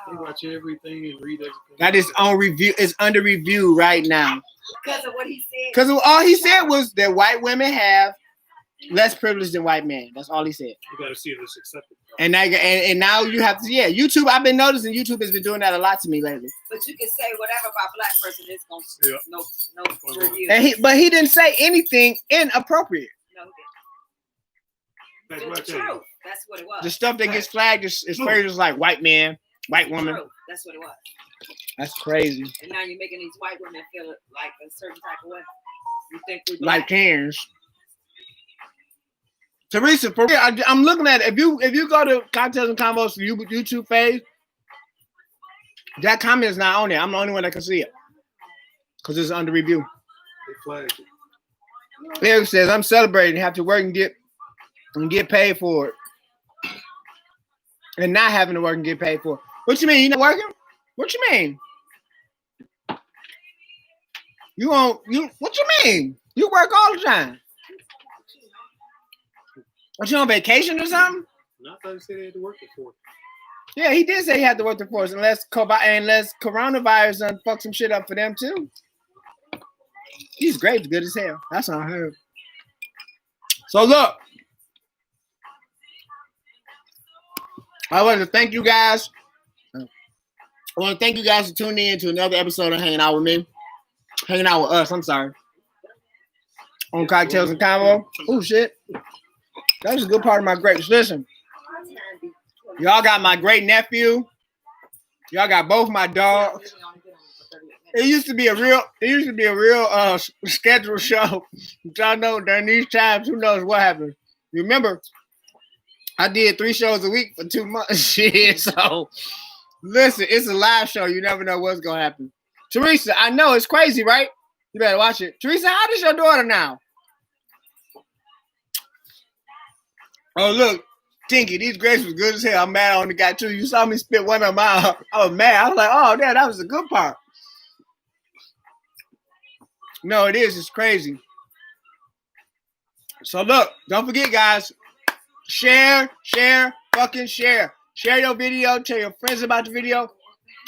S3: They
S2: Wow.
S3: watch everything and read everything.
S1: That is on review. It's under review right now.
S2: Because of what he said.
S1: Because all he said was that white women have less privilege than white men. That's all he said.
S3: You gotta see if it's accepted.
S1: And now you have to, YouTube. I've been noticing YouTube has been doing that a lot to me lately.
S2: But you can say whatever about black person, it's gonna no review.
S1: But he didn't say anything inappropriate.
S2: No,
S3: That's
S2: it
S3: what I
S2: was
S3: tell you.
S2: true. That's what it was.
S1: The stuff that gets flagged is phrases like white man, white woman.
S2: True. That's what it was.
S1: That's crazy.
S2: And now you're making these white women feel like a certain type of way. You think we
S1: Like
S2: black?
S1: Cairns. Teresa, for real, I'm looking at it. If you go to Cocktails and Combos YouTube page, that comment is not on there. I'm the only one that can see it because it's under review.
S3: They flagged it.
S1: Eric says, "I'm celebrating, have to work and get paid for it, and not having to work and get paid for it." What you mean? You not working? What you mean? What you mean? You work all the time. What, you on vacation or something?
S3: No, I thought you said they had to work it for.
S1: Yeah, he did say he had to work the force unless coronavirus done fuck some shit up for them too. These grapes good as hell. That's what I heard. So look, I want to thank you guys. I want to thank you guys for tuning in to another episode of Hanging Out with me. Hanging out with us, I'm sorry. On Cocktails and Convo. Oh shit. That was a good part of my grapes. Listen, y'all got my great nephew. Y'all got both my dogs. It used to be a real scheduled show. But y'all know during these times, who knows what happens. Remember, I did 3 shows a week for 2 months. Shit, so listen, it's a live show. You never know what's gonna happen. Teresa, I know it's crazy, right? You better watch it. Teresa, how does your daughter now? Oh, look, Tinky, these grapes was good as hell. I'm mad I only got 2. You saw me spit one of them out. I was mad. I was like, oh, damn, that was a good part. No, it is. It's crazy. So, look, don't forget, guys, share. Share your video. Tell your friends about the video.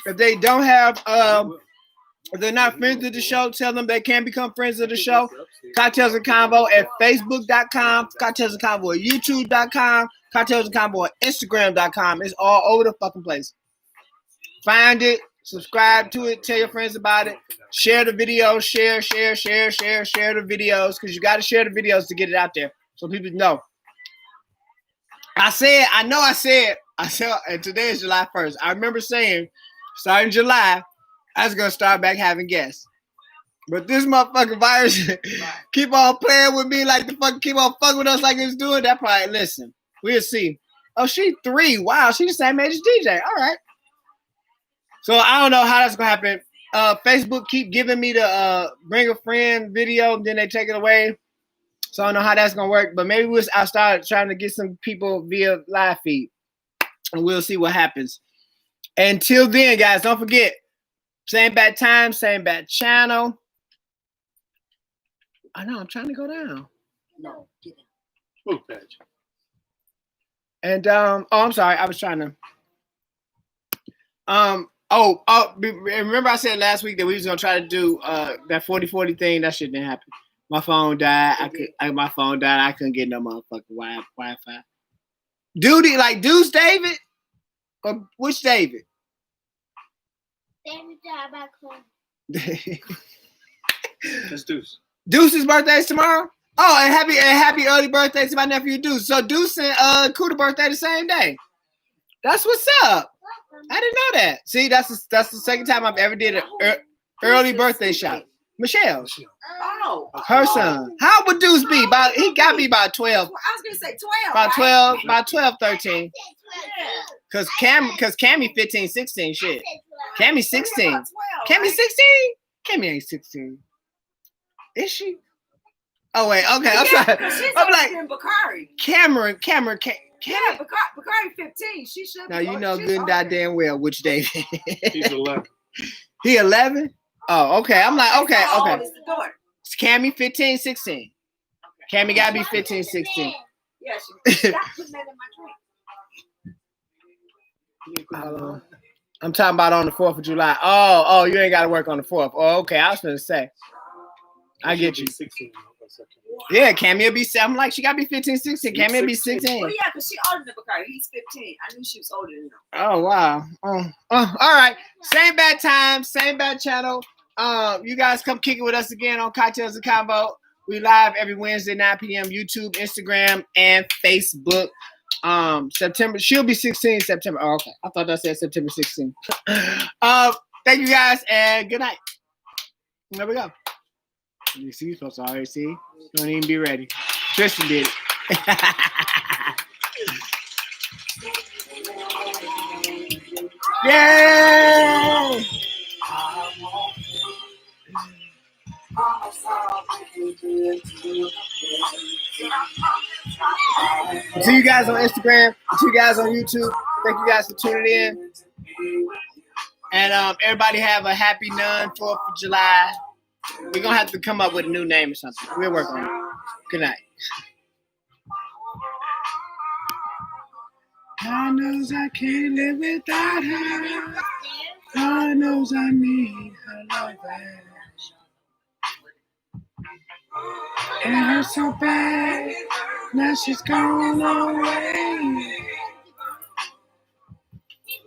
S1: If they don't have, if they're not friends of the show, tell them they can become friends of the show. Cocktails and Convo at Facebook.com, Cocktails and Convo at YouTube.com, Cocktails and Convo at Instagram.com. It's all over the fucking place. Find it, subscribe to it, tell your friends about it, share the video, share the videos, because you got to share the videos to get it out there so people know. I said, and today is July 1st. I remember saying, starting July, I was going to start back having guests. But this motherfucking virus keep on playing with me like the fuck, keep on fucking with us like it's doing. That probably, listen, we'll see. Oh, she 3. Wow, she the same age as DJ. All right. So I don't know how that's going to happen. Facebook keep giving me the bring a friend video, then they take it away. So I don't know how that's going to work. But maybe I'll start trying to get some people via live feed. And we'll see what happens. Until then, guys, don't forget, same bad time, same bad channel. I know, I'm trying to go down.
S2: No, get out.
S3: Move patch.
S1: And I'm sorry, I was trying to remember I said last week that we was gonna try to do that 40-40 thing. That shit didn't happen. My phone died. I couldn't get no motherfucking Wi-Fi. Duty, like Deuce David? Or which David?
S4: David died by Clem.
S3: That's Deuce.
S1: Deuce's birthday is tomorrow? Oh, and happy early birthday to my nephew Deuce. So Deuce and Kuda birthday the same day. That's what's up. I didn't know that. See, that's the second time I've ever did an early birthday shout. Michelle,
S2: Oh,
S1: her son. How would Deuce be? He got to be about 12.
S2: I was gonna say 12.
S1: About
S2: right?
S1: 12, about 12, 13. Cause Cammy 15, 16, shit. Cammy 16.
S2: About 12,
S1: Cammy
S2: right?
S1: 16? Cammy ain't 16. Is she? Oh wait, okay. I'm
S2: Yeah,
S1: sorry.
S2: 'cause she's
S1: I'm
S2: older
S1: like
S2: than Bakari.
S1: Cameron.
S2: Yeah, Bakari 15. She should.
S1: Now
S2: be
S1: you
S2: older.
S1: know
S2: She's
S1: good and
S2: older.
S1: goddamn well which David.
S3: He's 11.
S1: He 11? Oh, okay. I'm like, okay.
S2: How old is the daughter?
S1: It's Cammy 15, 16. Cammy gotta be 15, 16.
S2: Yeah, she stop putting that in my drink.
S1: I'm talking about on the 4th of July. Oh, you ain't gotta work on the 4th. Oh, okay. I was gonna say. I get you.
S3: 16.
S1: Yeah, Cammy will be. I'm like, she gotta be 15, 16. Cammy will be 16.
S2: Well, yeah, because she older than Bakari. He's 15. I knew she was older than him.
S1: Oh wow. All right. Same bad time, same bad channel. You guys come kick it with us again on Cocktails and Combo. We live every Wednesday, 9 p.m. YouTube, Instagram, and Facebook. September. She'll be 16 September. Oh, okay. I thought that said September 16. Thank you guys and good night. There we go. You see, you're supposed to already see. You don't even be ready. Tristan did it. Yay! See you guys on Instagram. See you guys on YouTube. Thank you guys for tuning in. And everybody have a happy 4th of July. We're going to have to come up with a new name or something. We'll work on it. Good night. God knows I can't live without her. God knows I need her love. It hurts so bad. Now she's gone away.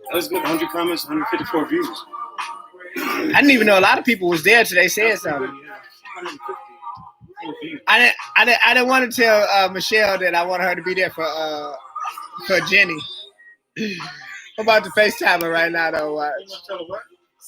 S3: That was good. 100 comments, 154 views.
S1: I didn't even know a lot of people was there till they said something.
S3: 150 views.
S1: I didn't want to tell Michelle that I wanted her to be there for Jenny. I'm about to FaceTime her right now though.
S3: You want to tell her what?